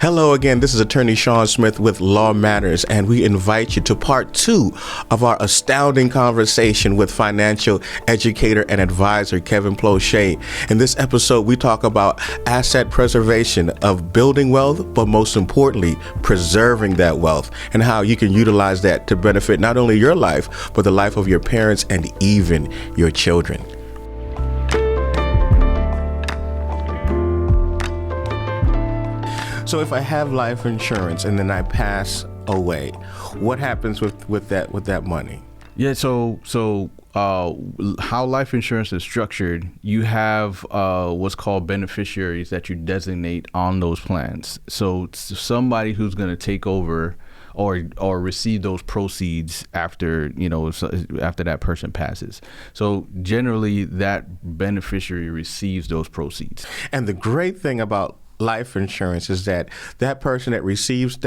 Hello again, this is Attorney Shawn Smith with Law Matters, and we invite you to part 2 of our astounding conversation with financial educator and advisor Kevin Ploche. In this episode, we talk about asset preservation of building wealth, but most importantly, preserving that wealth and how you can utilize that to benefit not only your life, but the life of your parents and even your children. So if I have life insurance and then I pass away, what happens with that money? Yeah, so how life insurance is structured, you have what's called beneficiaries that you designate on those plans. So somebody who's going to take over or receive those proceeds after that person passes. So generally that beneficiary receives those proceeds. And the great thing about life insurance is that person that receives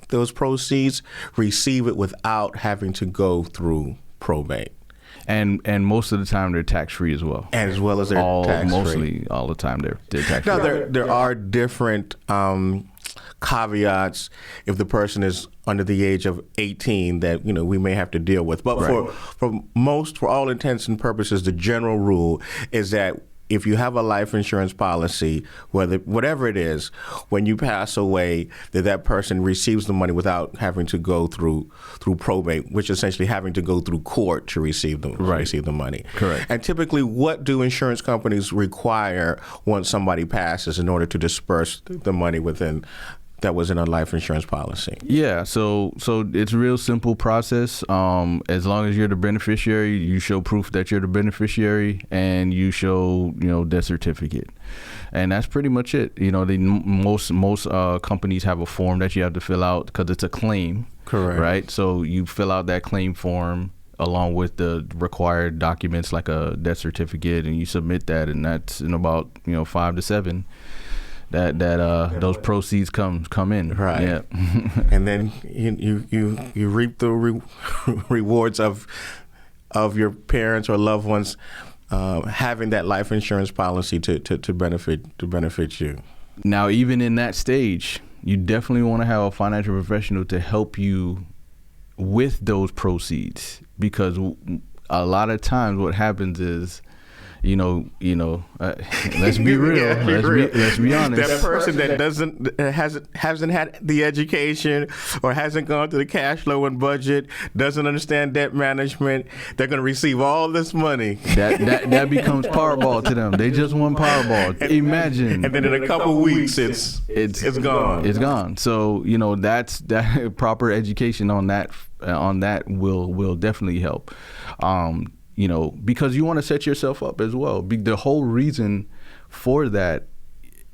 those proceeds receive it without having to go through probate. And most of the time they're tax free as well. And as well as they're tax free. Mostly all the time they're tax free. Now there are different caveats if the person is under the age of 18 that we may have to deal with. But right. for all intents and purposes, the general rule is that if you have a life insurance policy, whatever it is, when you pass away, that person receives the money without having to go through probate, which is essentially having to go through court to receive the money. Correct. And typically, what do insurance companies require once somebody passes in order to disperse the money that was in a life insurance policy? Yeah, so it's a real simple process. As long as you're the beneficiary, you show proof that you're the beneficiary, and you show death certificate, and that's pretty much it. Most companies have a form that you have to fill out because it's a claim. Correct. Right. So you fill out that claim form along with the required documents like a death certificate, and you submit that, and that's in about 5 to 7. That those proceeds come in. Right. Yeah. And then you reap the rewards of your parents or loved ones having that life insurance policy to benefit you. Now, even in that stage, you definitely want to have a financial professional to help you with those proceeds, because a lot of times what happens is, let's be real. Let's be honest. That person that hasn't had the education or hasn't gone through the cash flow and budget, doesn't understand debt management, they're going to receive all this money. That becomes Powerball to them. They just won Powerball. Imagine. And then in a couple weeks, it's gone. It's gone. So that proper education on that will definitely help. Because you want to set yourself up as well. The whole reason for that,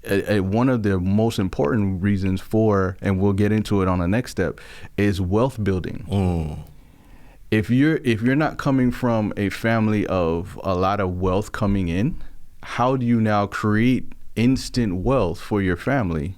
one of the most important reasons for, and we'll get into it on the next step, is wealth building. If you're not coming from a family of a lot of wealth coming in, how do you now create instant wealth for your family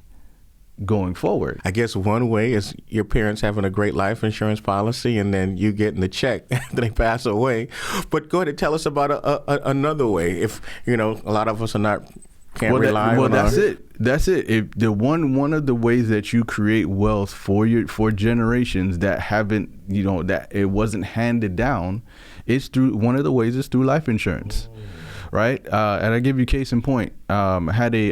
going forward? I guess one way is your parents having a great life insurance policy and then you getting the check after they pass away. But go ahead and tell us about another way. If a lot of us can't rely on. That's it. If one of the ways that you create wealth for generations that haven't, that it wasn't handed down, is through one of the ways is through life insurance. Right? And I give you case in point. I had a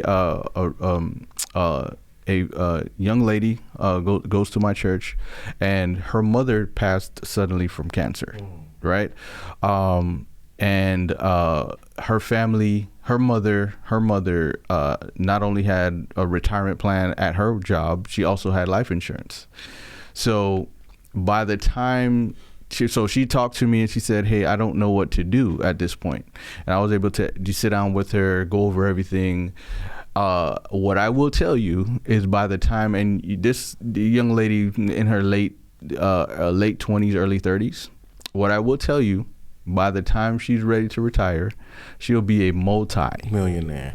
young lady goes to my church, and her mother passed suddenly from cancer, right? And her family, her mother not only had a retirement plan at her job, she also had life insurance. So by the time she talked to me and she said, "Hey, I don't know what to do at this point," and I was able to sit down with her, go over everything. What I will tell you is by the time, and the young lady in her late 20s, early 30s, what I will tell you, by the time she's ready to retire, she'll be a multi-millionaire.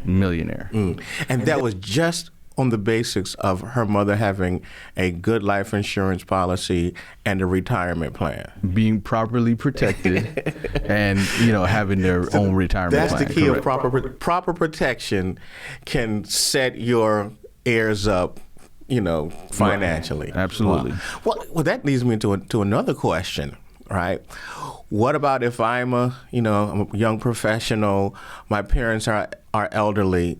And that was just on the basics of her mother having a good life insurance policy and a retirement plan. Being properly protected and, having their own retirement plan. That's the key. Correct. Of proper protection can set your heirs up financially. Right. Absolutely. Well, that leads me to another question, right? What about if I'm I'm a young professional, my parents are elderly,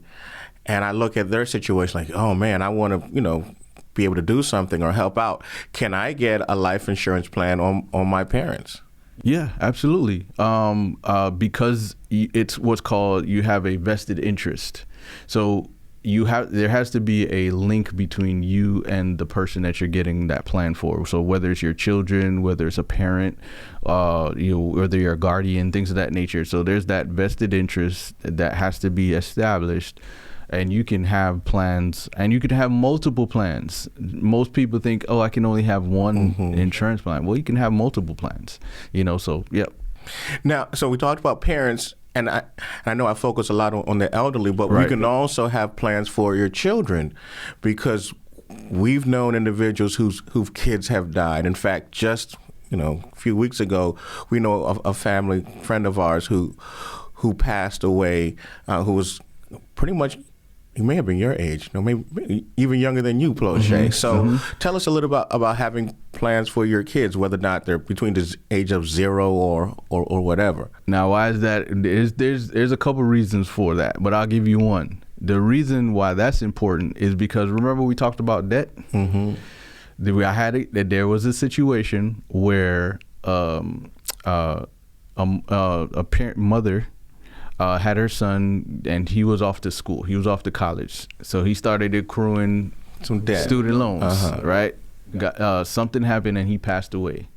and I look at their situation like, oh man, I want to, be able to do something or help out. Can I get a life insurance plan on my parents? Yeah, absolutely. Because it's what's called, you have a vested interest. So there has to be a link between you and the person that you're getting that plan for. So whether it's your children, whether it's a parent, whether you're a guardian, things of that nature. So there's that vested interest that has to be established. And you can have plans, and you could have multiple plans. Most people think, I can only have one insurance plan. Well, you can have multiple plans, so, yep. Now, so we talked about parents, and I know I focus a lot on the elderly, but we can also have plans for your children, because we've known individuals whose kids have died. In fact, just, a few weeks ago, we know of a family friend of ours who passed away, who was pretty much, he may have been your age, maybe even younger than you, Ploche. So tell us a little about having plans for your kids, whether or not they're between the age of 0 or whatever. Now, why is that? There's a couple reasons for that, but I'll give you one. The reason why that's important is because, remember we talked about debt? I had it, that there was a situation where a parent, mother, had her son, and he was off to school. He was off to college. So he started accruing some debt, student loans, right? Something happened and he passed away.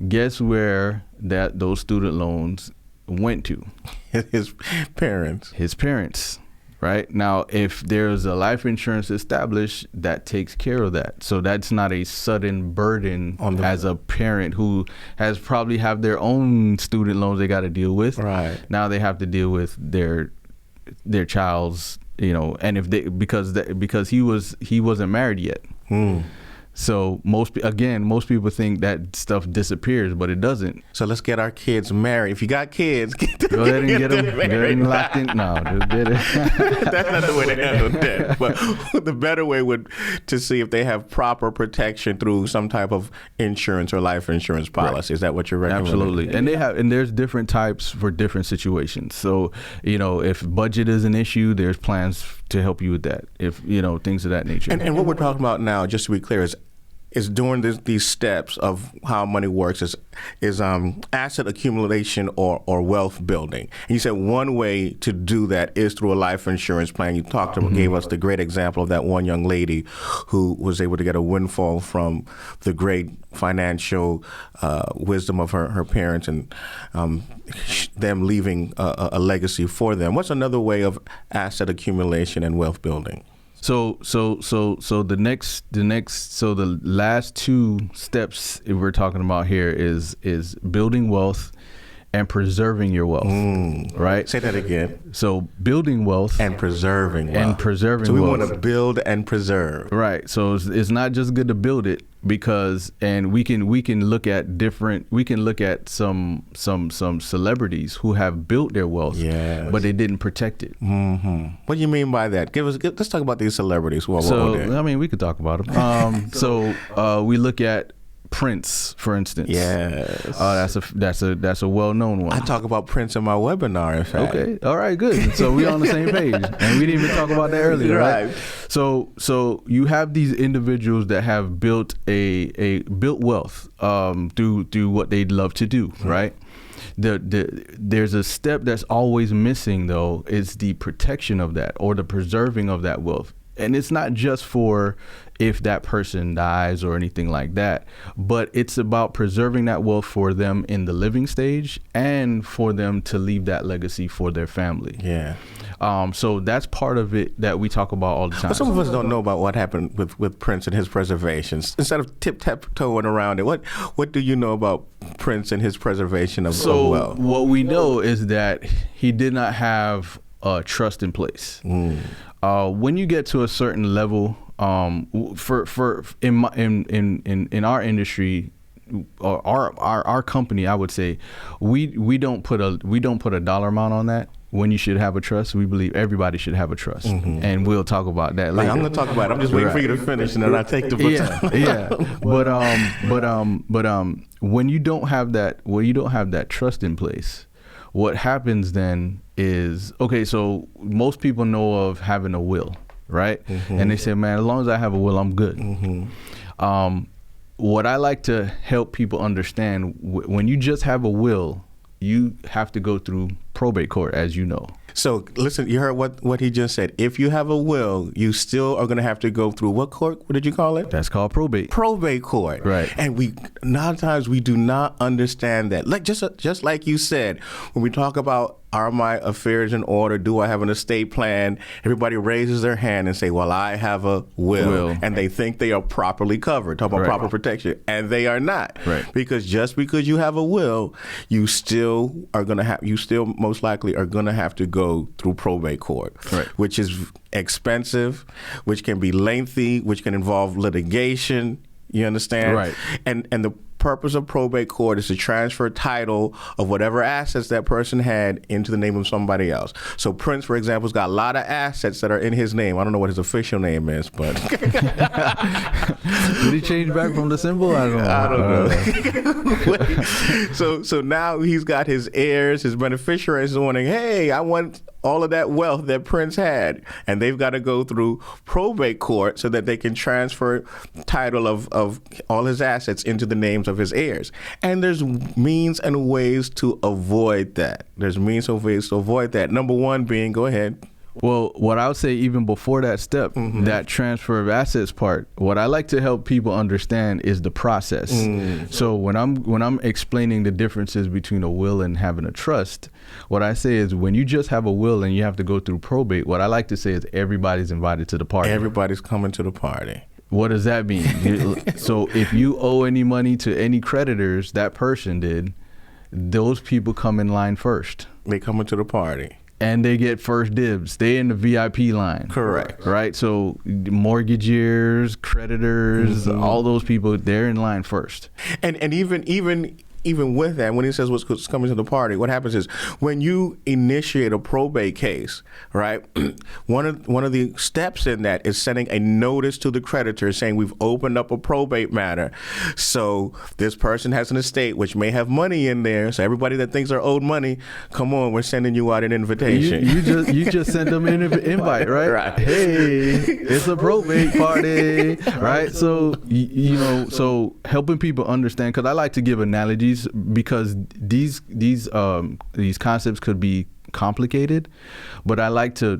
Guess where those student loans went to? His parents. His parents. Right? Now, if there's a life insurance established, that takes care of that. So that's not a sudden burden as a parent who has probably have their own student loans they got to deal with. Right. Now they have to deal with their child's, and if because he wasn't married yet. So most people think that stuff disappears, but it doesn't. So let's get our kids married. If you got kids, go ahead and get them locked in. No, just get it. That's not the way to handle debt. But the better way would to see if they have proper protection through some type of insurance or life insurance policy. Right. Is that what you're recommending? Absolutely. And there's different types for different situations. So, if budget is an issue, there's plans to help you with that. If, things of that nature. And what we're talking about now, just to be clear, is during these steps of how money works is asset accumulation or wealth building. And you said one way to do that is through a life insurance plan. You gave us the great example of that one young lady who was able to get a windfall from the great financial wisdom of her parents and them leaving a legacy for them. What's another way of asset accumulation and wealth building? So the last two steps we're talking about here is building wealth and preserving your wealth, right? Say that again. So building wealth and preserving wealth. So we want to build and preserve. Right. So it's not just good to build it, because we can look at some celebrities who have built their wealth, but they didn't protect it. What do you mean by that? Let's talk about these celebrities. We could talk about them. So we look at Prince, for instance. Yes. That's a well-known one. I talk about Prince in my webinar, in fact. Okay. All right, good. So we're on the same page. And we didn't even talk about that earlier, right? So you have these individuals that have built built wealth through what they love to do, right? There's a step that's always missing, though, is the protection of that, or the preserving of that wealth. And it's not just for if that person dies or anything like that, but it's about preserving that wealth for them in the living stage and for them to leave that legacy for their family. Yeah. So that's part of it that we talk about all the time. But some of us don't know about what happened with Prince and his preservation. Instead of tip-toeing around it, what do you know about Prince and his preservation of wealth? So what we know is that he did not have trust in place. When you get to a certain level, in our industry, or our company, I would say, we don't put a dollar amount on that. when you should have a trust, we believe everybody should have a trust, and we'll talk about that later. I'm going to talk about it. I'm just waiting for you to finish, and then I take the baton. But when you don't have that trust in place, what happens then is, okay, so most people know of having a will, right? And they say, man, as long as I have a will, I'm good. What I like to help people understand, when you just have a will, you have to go through probate court, as you know. So listen, you heard what he just said. If you have a will, you still are going to have to go through what court? What did you call it? That's called probate. Probate court. Right. And a lot of times we do not understand that. Like just like you said, when we talk about, are my affairs in order? Do I have an estate plan? Everybody raises their hand and say, well, I have a will. And they think they are properly covered. Talk about proper protection. And they are not. Right. Because just because you have a will, you still most likely are going to have to go through probate court, which is expensive, which can be lengthy, which can involve litigation. You understand? Right. And the purpose of probate court is to transfer title of whatever assets that person had into the name of somebody else. So Prince, for example, has got a lot of assets that are in his name. I don't know what his official name is, but did he change back from the symbol? I don't know. So now he's got his heirs, his beneficiaries wanting, hey, I want all of that wealth that Prince had, and they've got to go through probate court so that they can transfer title of all his assets into the names of his heirs. And there's means and ways to avoid that. Number one being, go ahead. Well, what I would say even before that step, that transfer of assets part, what I like to help people understand is the process. So when I'm explaining the differences between a will and having a trust, what I say is when you just have a will and you have to go through probate, what I like to say is everybody's invited to the party. Everybody's coming to the party. What does that mean? So if you owe any money to any creditors, that person did, those people come in line first. They come into the party. And they get first dibs. They in the VIP line. Correct. Right? So mortgageers, creditors, all those people, they're in line first. And even with that, when he says what's coming to the party, what happens is when you initiate a probate case, right? One of the steps in that is sending a notice to the creditor saying we've opened up a probate matter. So this person has an estate which may have money in there. So everybody that thinks they're owed money, come on, we're sending you out an invitation. You just send them an invite, right? Right. Hey, it's a probate party, right? So so helping people understand, because I like to give analogies, because these concepts could be complicated, but I like to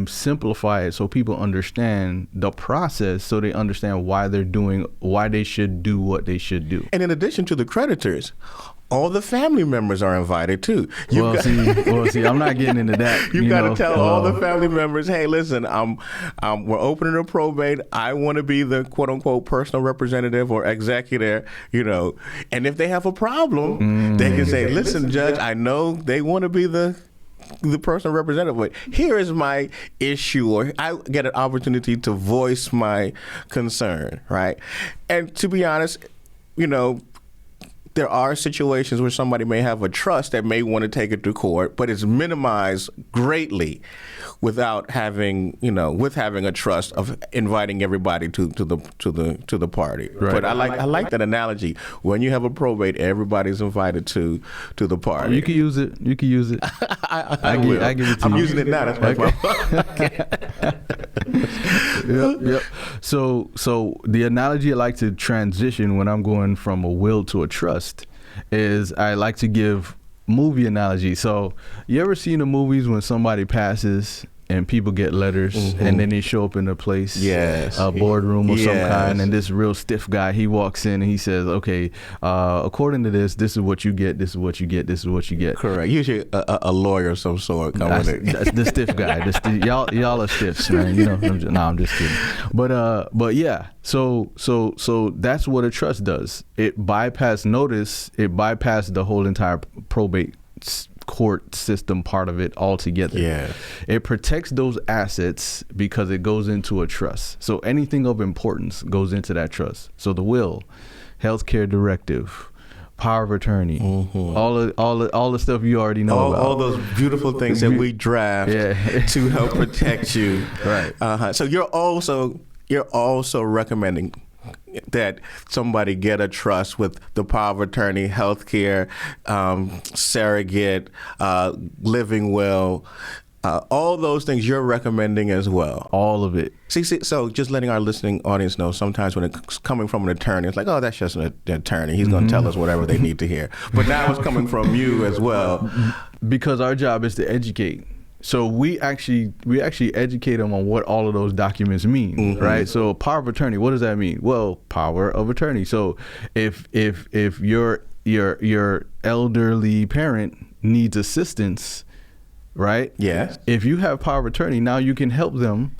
simplify it so people understand the process, so they understand why they should do what they should do. And in addition to the creditors, all the family members are invited too. See, I'm not getting into that. You've got to tell all the family members, hey, listen, we're opening a probate. I want to be the quote unquote personal representative or executor, and if they have a problem, they can say, listen, Judge, I know they want to be the personal representative, but here is my issue, or I get an opportunity to voice my concern, right? And to be honest, there are situations where somebody may have a trust that may want to take it to court, but it's minimized greatly without having, with having a trust of inviting everybody to the party. Right. But I like that analogy. When you have a probate, everybody's invited to the party. You can use it. I give it to you. I'm using it now. That's my Yep. So the analogy I like to transition when I'm going from a will to a trust is I like to give movie analogy. So you ever seen the movies when somebody passes and people get letters and then they show up in a place, a boardroom of some kind, and this real stiff guy, he walks in and he says, okay, according to this is what you get, this is what you get, this is what you get. Correct. Usually a lawyer of some sort. That's the stiff guy. Y'all are stiffs, man. I'm just kidding. But yeah, so that's what a trust does. It bypass notice. It bypass the whole entire probate court system part of it altogether. Yeah. It protects those assets because it goes into a trust. So anything of importance goes into that trust. So the will, healthcare directive, power of attorney, all the stuff you already know about. All those beautiful things that we draft to help protect you. Right. So you're also recommending that somebody get a trust with the power of attorney, healthcare, surrogate, living will. All those things you're recommending as well. All of it. See, so just letting our listening audience know, sometimes when it's coming from an attorney, it's like, oh, that's just an attorney. He's going to tell us whatever they need to hear. But now it's coming from you as well. Because our job is to educate. So we actually educate them on what all of those documents mean, right? So power of attorney, what does that mean? Well, power of attorney. So if your elderly parent needs assistance, right? Yes. If you have power of attorney, now you can help them,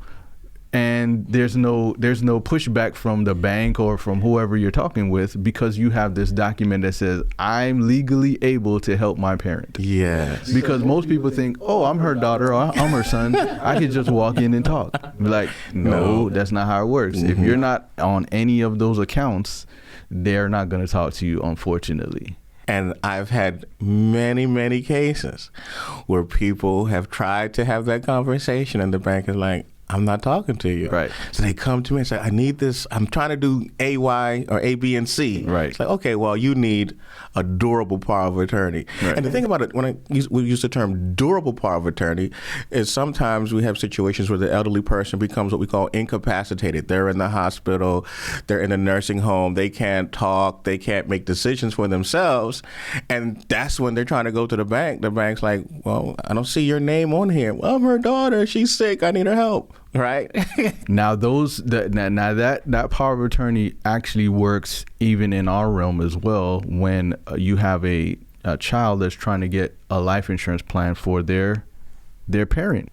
and there's no pushback from the bank or from whoever you're talking with, because you have this document that says I'm legally able to help my parent. Yes. Because most people think, oh, I'm her daughter or I'm her son, I could just walk in and talk. Like, no, that's not how it works. If you're not on any of those accounts, they're not going to talk to you, unfortunately. And I've had many, many cases where people have tried to have that conversation and the bank is like, I'm not talking to you. Right. So they come to me and say, I need this. I'm trying to do A, Y, or A, B, and C. Right. It's like, okay, well, you need a durable power of attorney. Right. And the thing about it, when we use the term durable power of attorney, is sometimes we have situations where the elderly person becomes what we call incapacitated. They're in the hospital, they're in a nursing home, they can't talk, they can't make decisions for themselves. And that's when they're trying to go to the bank. The bank's like, well, I don't see your name on here. Well, I'm her daughter. She's sick. I need her help. Right. Now that power of attorney actually works even in our realm as well. When you have a child that's trying to get a life insurance plan for their parent.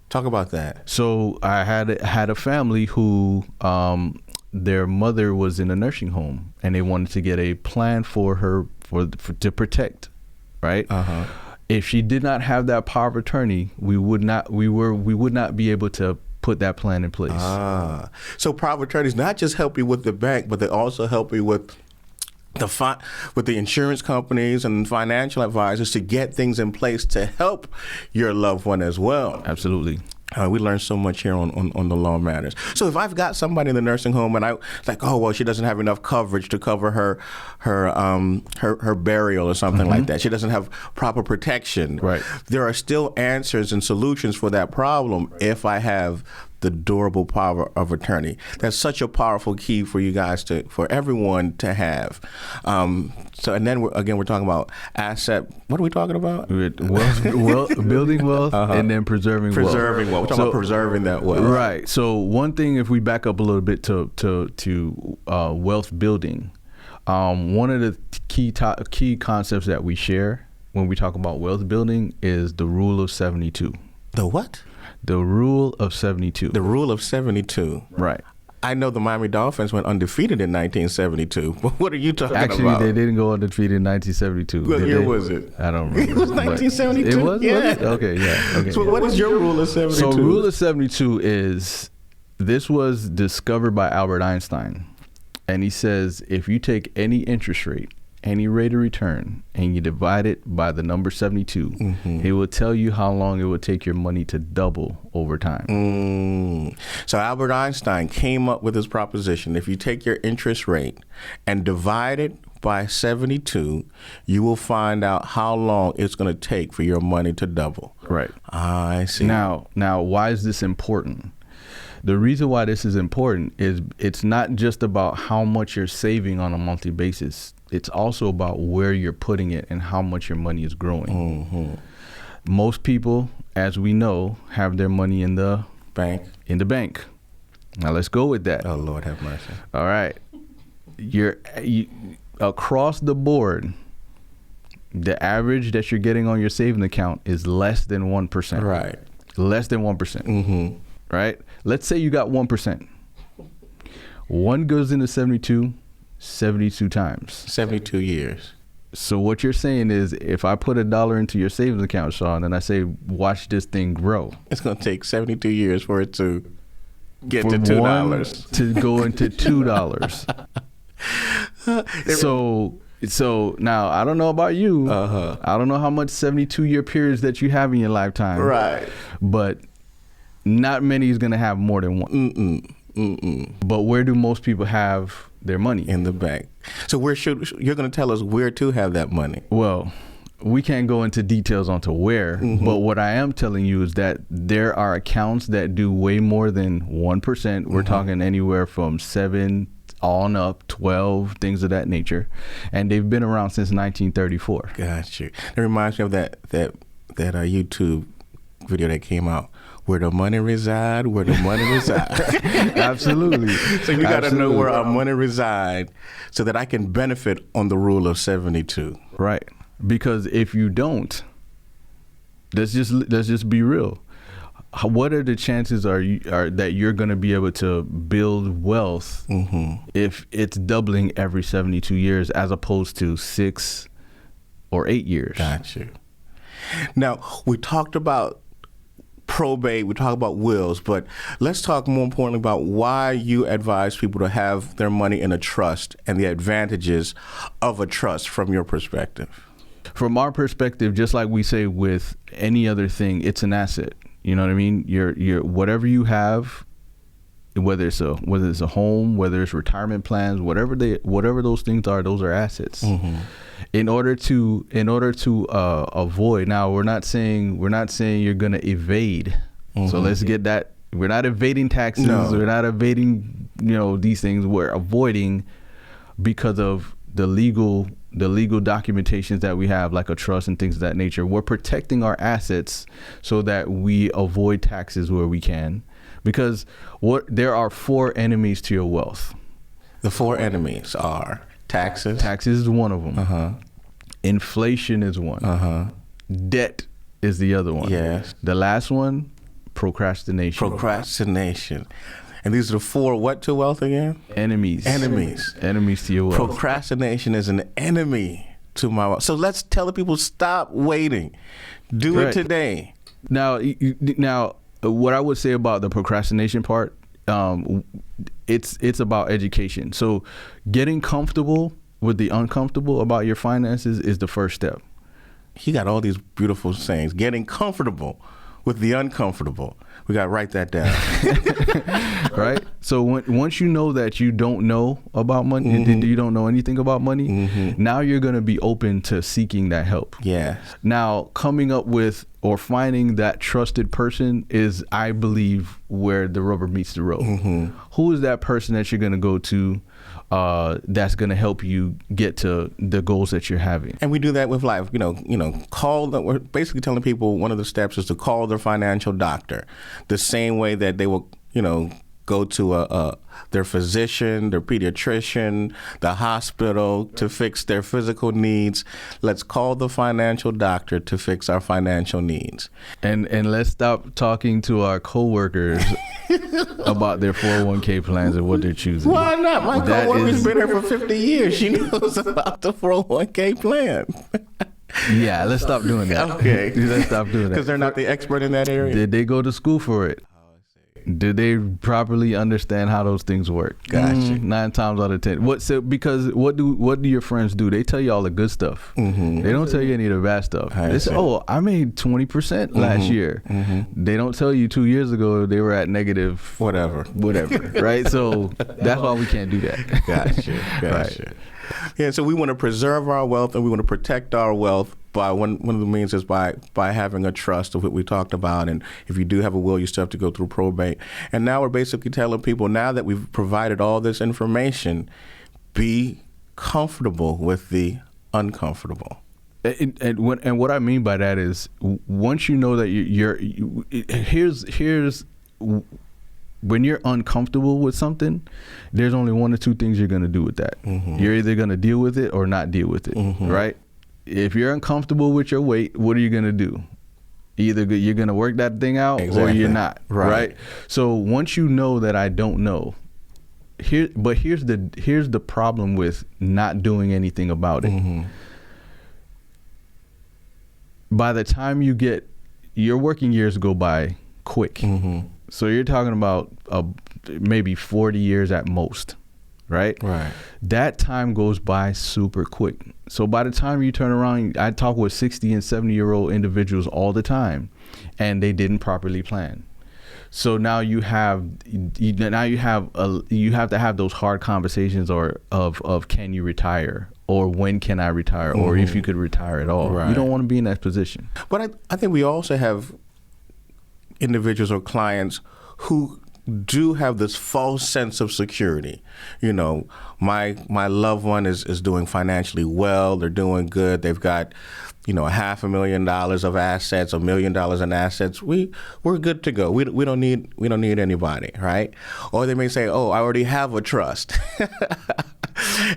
Talk about that. So I had a family who their mother was in a nursing home, and they wanted to get a plan for her to protect, right? If she did not have that power of attorney, we would not be able to put that plan in place. So power of attorneys not just help you with the bank, but they also help you with the insurance companies and financial advisors to get things in place to help your loved one as well. Absolutely. We learn so much here on the Law Matters. So if I've got somebody in the nursing home and she doesn't have enough coverage to cover her burial or something like that. She doesn't have proper protection. Right. There are still answers and solutions for that problem if I have the durable power of attorney. That's such a powerful key for you guys for everyone to have. And then we're talking about asset. What are we talking about? Building wealth and then preserving wealth. We're talking about preserving that wealth. Right. So one thing, if we back up a little bit to wealth building, one of the key concepts that we share when we talk about wealth building is the rule of 72. The what? The rule of 72. The rule of 72. Right. I know the Miami Dolphins went undefeated in 1972. But what are you talking about? Actually, they didn't go undefeated in 1972. What year was it? I don't remember. It was 1972. It was? Yeah. Was it? Okay, yeah. Okay. So what is your rule of 72? So rule of 72 is, this was discovered by Albert Einstein. And he says, if you take any interest rate, any rate of return, and you divide it by the number 72, it will tell you how long it would take your money to double over time. So Albert Einstein came up with this proposition. If you take your interest rate and divide it by 72, you will find out how long it's going to take for your money to double. Right. I see. Now, why is this important? The reason why this is important is it's not just about how much you're saving on a monthly basis. It's also about where you're putting it and how much your money is growing. Most people, as we know, have their money in the bank. Now let's go with that. Oh, Lord have mercy. All right. You across the board, the average that you're getting on your saving account is less than 1%. Right. Less than 1%. Right? Let's say you got 1%. One goes into 72 times. 72 years. So what you're saying is, if I put $1 into your savings account, Shawn, and I say, watch this thing grow, it's going to take 72 years for it to get for to $2. To go into $2. So So now I don't know about you. I don't know how much 72-year periods that you have in your lifetime. Right. But not many is going to have more than one. But where do most people have their money? In the bank. So you're going to tell us where to have that money? Well, we can't go into details onto where, but what I am telling you is that there are accounts that do way more than 1%. We're talking anywhere from 7 on up, 12, things of that nature. And they've been around since 1934. Got you. It reminds me of that YouTube video that came out. Where the money reside, where the money reside. Absolutely. So you got to know where our money reside so that I can benefit on the rule of 72. Right. Because if you don't, let's just be real. What are the chances that you're going to be able to build wealth if it's doubling every 72 years as opposed to 6 or 8 years? Got you. Now, we talked about probate, we talk about wills, but let's talk more importantly about why you advise people to have their money in a trust and the advantages of a trust from your perspective. From our perspective, just like we say with any other thing, it's an asset. You know what I mean? Your whatever you have, whether it's a home, whether it's retirement plans, whatever those things are, those are assets. In order to avoid, now we're not saying you're going to evade. So let's get that. We're not evading taxes. No. We're not evading, these things. We're avoiding because of the legal documentations that we have, like a trust and things of that nature. We're protecting our assets so that we avoid taxes where we can, because there are 4 enemies to your wealth. The 4 enemies are taxes. Taxes is one of them. Inflation is one. Debt is the other one. Yes. The last one, procrastination. And these are the 4 what to wealth again? Enemies to your wealth. Procrastination is an enemy to my wealth. So let's tell the people, stop waiting. Do it today. Now, what I would say about the procrastination part, it's about education. So getting comfortable with the uncomfortable about your finances is the first step. He got all these beautiful sayings. Getting comfortable with the uncomfortable. We got to write that down. Right? So once you know that you don't know about money, you don't know anything about money, now you're going to be open to seeking that help. Yeah. Now, coming up with or finding that trusted person is, I believe, where the rubber meets the road. Who is that person that you're going to go to that's going to help you get to the goals that you're having? And we do that with life. We're basically telling people one of the steps is to call their financial doctor, the same way that they will, go to their physician, their pediatrician, the hospital to fix their physical needs. Let's call the financial doctor to fix our financial needs. And let's stop talking to our coworkers about their 401k plans and what they're choosing. Why not? My coworker's been here for 50 years. She knows about the 401k plan. Yeah, let's stop doing that. Okay. Let's stop doing that. Because they're not the expert in that area? Did they go to school for it? Did they properly understand how those things work? Gotcha. 9 times out of 10. Because what do your friends do? They tell you all the good stuff. They don't tell you any of the bad stuff. They say, "Oh, I made 20% last year." They don't tell you 2 years ago they were at negative whatever. Right? So that's why we can't do that. Gotcha. Right. Yeah, so we want to preserve our wealth and we want to protect our wealth by one of the means is by having a trust of what we talked about. And if you do have a will, you still have to go through probate. And now we're basically telling people, now that we've provided all this information, be comfortable with the uncomfortable. And what I mean by that is, once you know that here's when you're uncomfortable with something, there's only 1 or 2 things you're going to do with that. You're either going to deal with it or not deal with it, right? If you're uncomfortable with your weight, what are you going to do? Either you're going to work that thing out or you're not, right? So once you know that I don't know, here's the problem with not doing anything about it. By the time your working years go by quick. So you're talking about maybe 40 years at most, right? Right. That time goes by super quick. So by the time you turn around, I talk with 60 and 70-year-old individuals all the time, and they didn't properly plan. So now you have to have those hard conversations of can you retire, or when can I retire, or if you could retire at all. Right. You don't want to be in that position. But I think we also have individuals or clients who do have this false sense of security. You know, my loved one is doing financially well. They're doing good. They've got, you know, $500,000 of assets, $1 million in assets. We're good to go. We don't need anybody, right? Or they may say, oh, I already have a trust.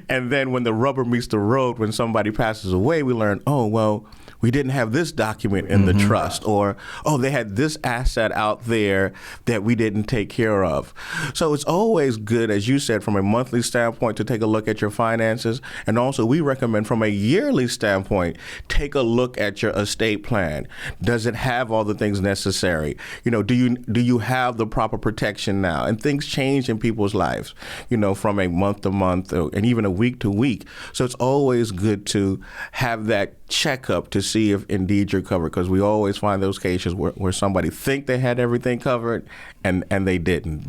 And then when the rubber meets the road, when somebody passes away, we learn, oh, well, we didn't have this document in the trust, or, oh, they had this asset out there that we didn't take care of. So it's always good, as you said, from a monthly standpoint to take a look at your finances. And also we recommend from a yearly standpoint, take a look at your estate plan. Does it have all the things necessary? You know, do you have the proper protection now? And things change in people's lives, you know, from a month to month and even a week to week. So it's always good to have that checkup to see if indeed you're covered, because we always find those cases where somebody think they had everything covered and they didn't.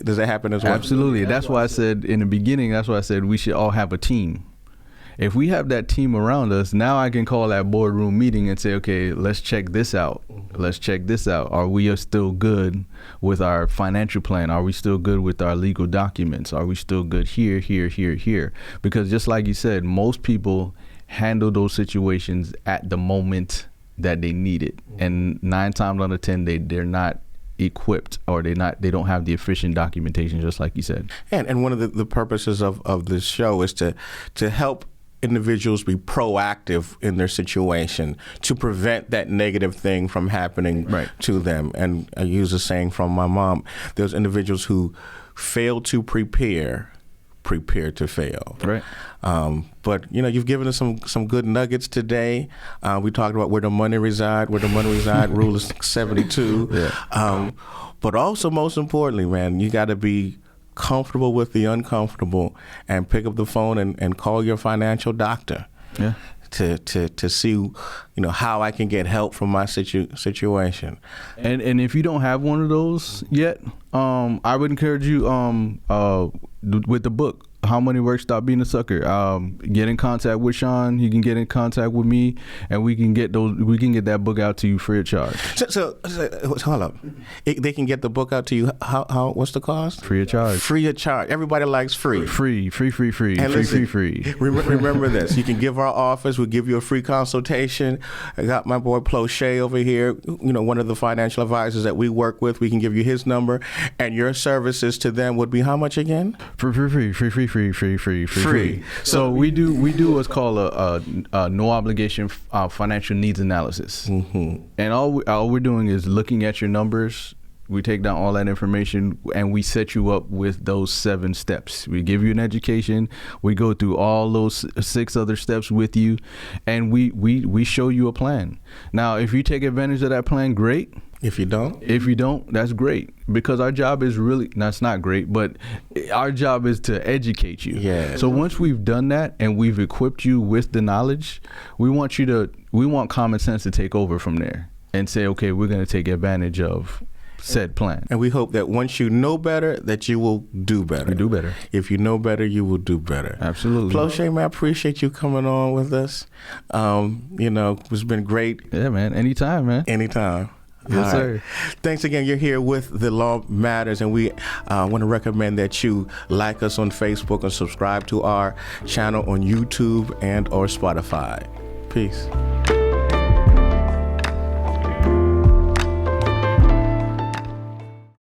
Does that happen as well? Absolutely. That's why I said in the beginning, that's why I said we should all have a team. If we have that team around us, now I can call that boardroom meeting and say, okay, let's check this out. Let's check this out. Are we still good with our financial plan? Are we still good with our legal documents? Are we still good here, here, here, here? Because just like you said, most people handle those situations at the moment that they need it, and 9 times out of 10 they're not equipped, or they don't have the efficient documentation, just like you said. And one of the purposes of this show is to help individuals be proactive in their situation to prevent that negative thing from happening to them. And I use a saying from my mom: there's individuals who fail to prepare to fail. Right. But you know, you've given us some good nuggets today. We talked about where the money reside. Rule is 72. Yeah. But also, most importantly, man, you got to be comfortable with the uncomfortable and pick up the phone and call your financial doctor. Yeah. To see, you know, how I can get help from my situation. And if you don't have one of those yet, I would encourage you with the book, How Money Works, Stop Being a Sucker. Get in contact with Shawn. He can get in contact with me, and we can get that book out to you free of charge. So hold up. They can get the book out to you. How? What's the cost? Free of charge. Free of charge. Everybody likes free. Free. And free. Remember this. You can give our office. We'll give you a free consultation. I got my boy Ploche over here. You know, one of the financial advisors that we work with. We can give you his number, and your services to them would be how much again? Free. So we do what's called a no obligation financial needs analysis. And all we're doing is looking at your numbers. We take down all that information and we set you up with those 7 steps. We give you an education. We go through all those 6 other steps with you, and we show you a plan. Now, if you take advantage of that plan, great. If you don't, that's great, because our job is really, that's not great, but our job is to educate you. Yeah. So once we've done that and we've equipped you with the knowledge, we want common sense to take over from there and say, okay, we're going to take advantage of said plan. And we hope that once you know better, that you will do better. You do better. If you know better, you will do better. Absolutely. Ploche, man, I appreciate you coming on with us. You know, it's been great. Yeah, man. Anytime, man. Anytime. Yes, sir. Thanks again. You're here with The Law Matters, and we want to recommend that you like us on Facebook and subscribe to our channel on YouTube and or Spotify. Peace.